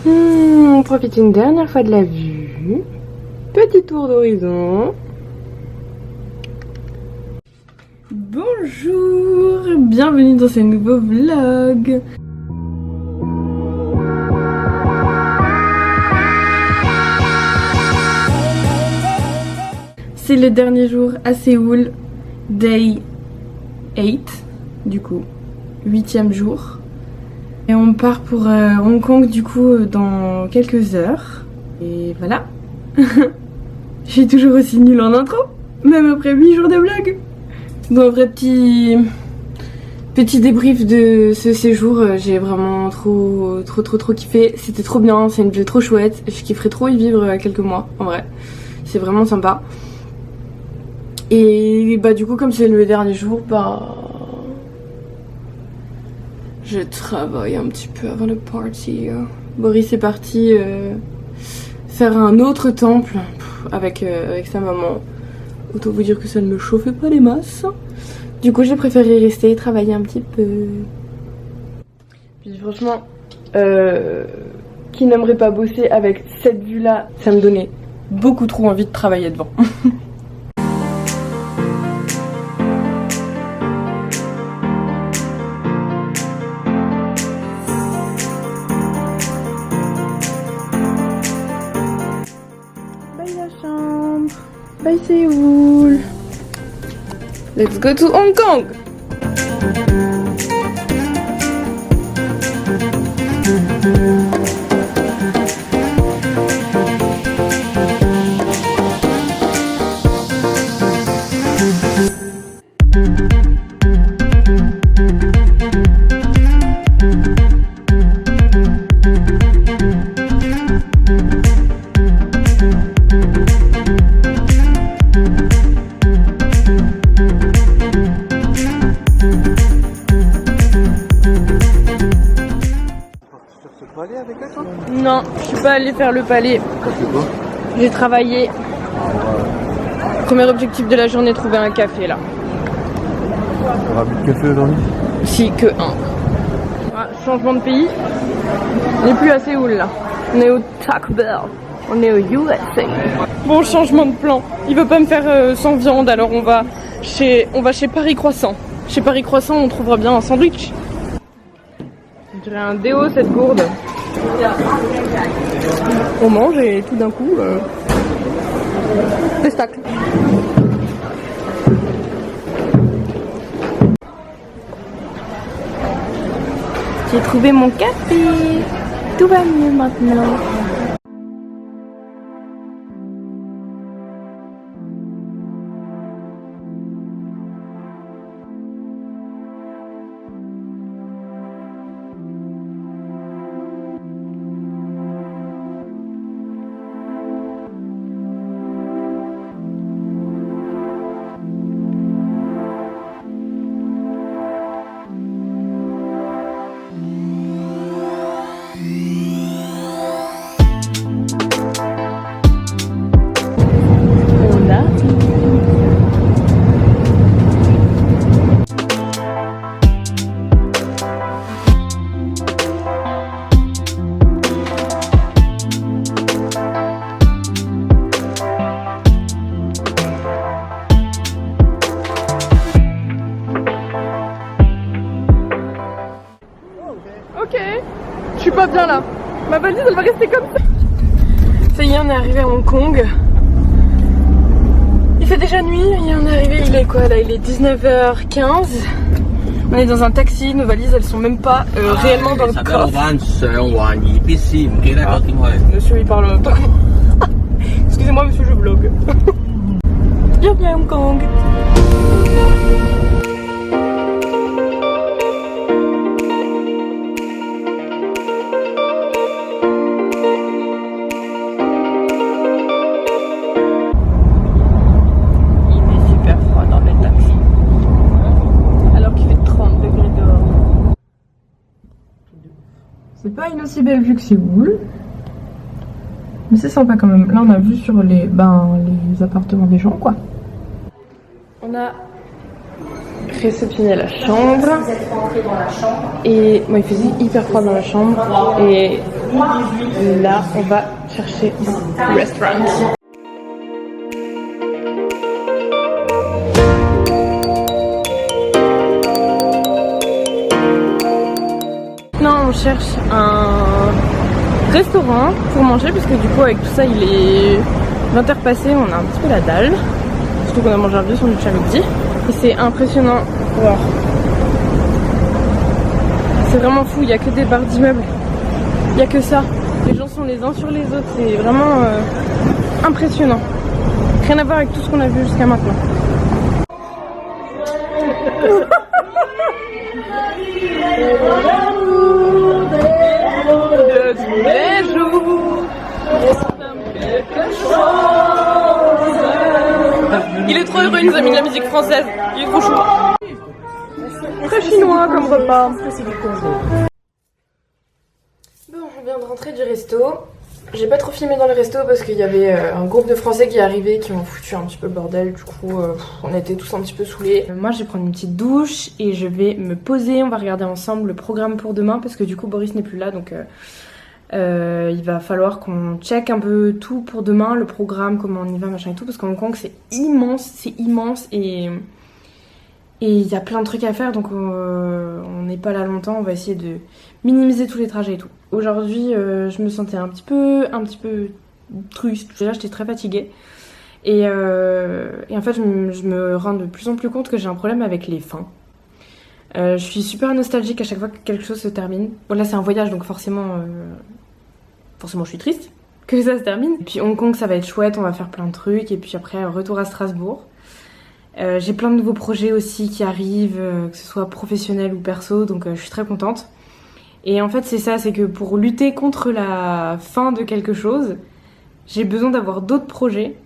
On profite une dernière fois de la vue. Petit tour d'horizon. Bonjour, bienvenue dans ce nouveau vlog. C'est le dernier jour à Séoul, day 8, du coup, 8e jour. Et on part pour Hong Kong du coup dans quelques heures. Et voilà. Je suis toujours aussi nulle en intro, même après 8 jours de vlog. Donc un vrai petit débrief de ce séjour. J'ai vraiment trop kiffé. C'était trop bien, c'est une ville trop chouette. Je kifferais trop y vivre quelques mois, en vrai. C'est vraiment sympa. Et bah du coup comme c'est le dernier jour, bah je travaille un petit peu avant le party. Boris est parti faire un autre temple avec sa maman. Autant vous dire que ça ne me chauffait pas les masses. Du coup j'ai préféré rester et travailler un petit peu. Puis franchement, qui n'aimerait pas bosser avec cette vue là, ça me donnait beaucoup trop envie de travailler devant. Bye Séoul. Let's go to Hong Kong. Non, je suis pas allée faire le palais. J'ai travaillé. Premier objectif de la journée, trouver un café là. T'auras plus de café aujourd'hui? Si, que un. Ah, changement de pays. On n'est plus à Séoul là. On est au Taco Bell. On est au USA. Bon, changement de plan. Il veut pas me faire sans viande, alors on va chez Paris Croissant. Chez Paris Croissant, on trouvera bien un sandwich. On dirait un déo cette gourde. On mange et tout d'un coup, pestacle. J'ai trouvé mon café. Tout va mieux maintenant. Ok, je suis pas bien là. Ma valise elle va rester comme ça. Ça y est, on est arrivé à Hong Kong. Il fait déjà nuit et on est arrivé, il est quoi là? Il est 19h15. On est dans un taxi, nos valises elles sont même pas réellement dans le coffre. Monsieur il parle en même temps. Excusez-moi monsieur, je vlog. Bienvenue à Hong Kong. C'est pas une aussi belle vue que Séoul, mais c'est sympa quand même. Là on a vu sur les appartements des gens quoi. On a réceptionné la chambre. Et moi, il faisait hyper froid dans la chambre. Et là, on va chercher un restaurant. On cherche un restaurant pour manger parce que du coup avec tout ça il est 20h passé, on a un petit peu la dalle. Surtout qu'on a mangé un vieux sandwich à midi. Et c'est impressionnant. Wow. C'est vraiment fou, il n'y a que des barres d'immeubles. Il n'y a que ça. Les gens sont les uns sur les autres, c'est vraiment impressionnant. Rien à voir avec tout ce qu'on a vu jusqu'à maintenant. Il est trop heureux, il nous a mis de la musique française. Il est trop chou. Très chinois comme repas. Bon, on vient de rentrer du resto. J'ai pas trop filmé dans le resto parce qu'il y avait un groupe de Français qui est arrivé qui ont foutu un petit peu le bordel. Du coup, on était tous un petit peu saoulés. Moi, je vais prendre une petite douche et je vais me poser. On va regarder ensemble le programme pour demain parce que du coup, Boris n'est plus là. Donc, il va falloir qu'on check un peu tout pour demain, le programme, comment on y va, machin et tout. Parce qu'en Hong Kong, c'est immense et il y a plein de trucs à faire. Donc, on n'est pas là longtemps. On va essayer de minimiser tous les trajets et tout. Aujourd'hui, je me sentais un petit peu triste. Déjà, j'étais très fatiguée. Et en fait, je me rends de plus en plus compte que j'ai un problème avec les fins. Je suis super nostalgique à chaque fois que quelque chose se termine. Bon, là, c'est un voyage, donc forcément, je suis triste que ça se termine. Et puis Hong Kong, ça va être chouette, on va faire plein de trucs. Et puis après, retour à Strasbourg. J'ai plein de nouveaux projets aussi qui arrivent, que ce soit professionnel ou perso, donc je suis très contente. Et en fait, c'est ça, c'est que pour lutter contre la fin de quelque chose, j'ai besoin d'avoir d'autres projets.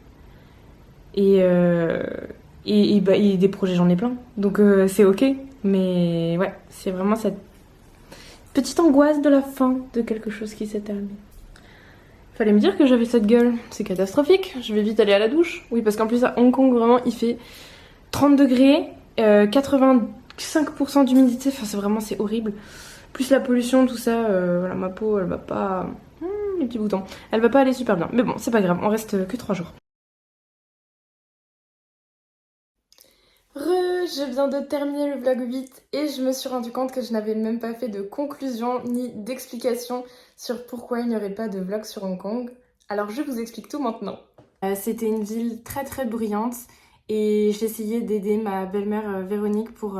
Et des projets, j'en ai plein. Donc c'est ok. Mais ouais, c'est vraiment cette petite angoisse de la fin de quelque chose qui s'est terminé. Fallait me dire que j'avais cette gueule. C'est catastrophique. Je vais vite aller à la douche. Oui, parce qu'en plus à Hong Kong, vraiment, il fait 30 degrés, 85% d'humidité. Enfin, c'est horrible. Plus la pollution, tout ça, voilà, ma peau, elle va pas... les petits boutons. Elle va pas aller super bien. Mais bon, c'est pas grave, on reste que 3 jours. Je viens de terminer le vlog 8 et je me suis rendu compte que je n'avais même pas fait de conclusion ni d'explication sur pourquoi il n'y aurait pas de vlog sur Hong Kong. Alors je vous explique tout maintenant. C'était une ville très très bruyante et j'essayais d'aider ma belle-mère Véronique pour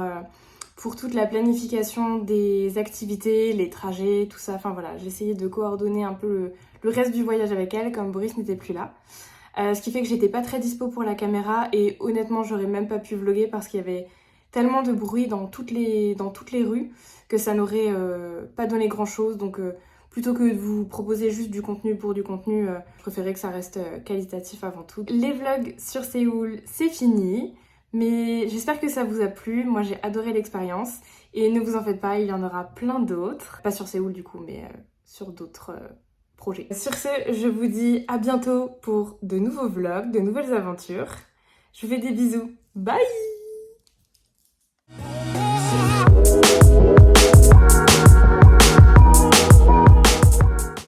toute la planification des activités, les trajets, tout ça. Enfin voilà, j'essayais de coordonner un peu le reste du voyage avec elle comme Boris n'était plus là. Ce qui fait que j'étais pas très dispo pour la caméra et honnêtement j'aurais même pas pu vlogger parce qu'il y avait tellement de bruit dans toutes les rues que ça n'aurait pas donné grand chose. Donc plutôt que de vous proposer juste du contenu pour du contenu, je préférais que ça reste qualitatif avant tout. Les vlogs sur Séoul, c'est fini, mais j'espère que ça vous a plu. Moi j'ai adoré l'expérience et ne vous en faites pas, il y en aura plein d'autres. Pas sur Séoul du coup, mais sur d'autres projets. Sur ce, je vous dis à bientôt pour de nouveaux vlogs, de nouvelles aventures. Je vous fais des bisous. Bye!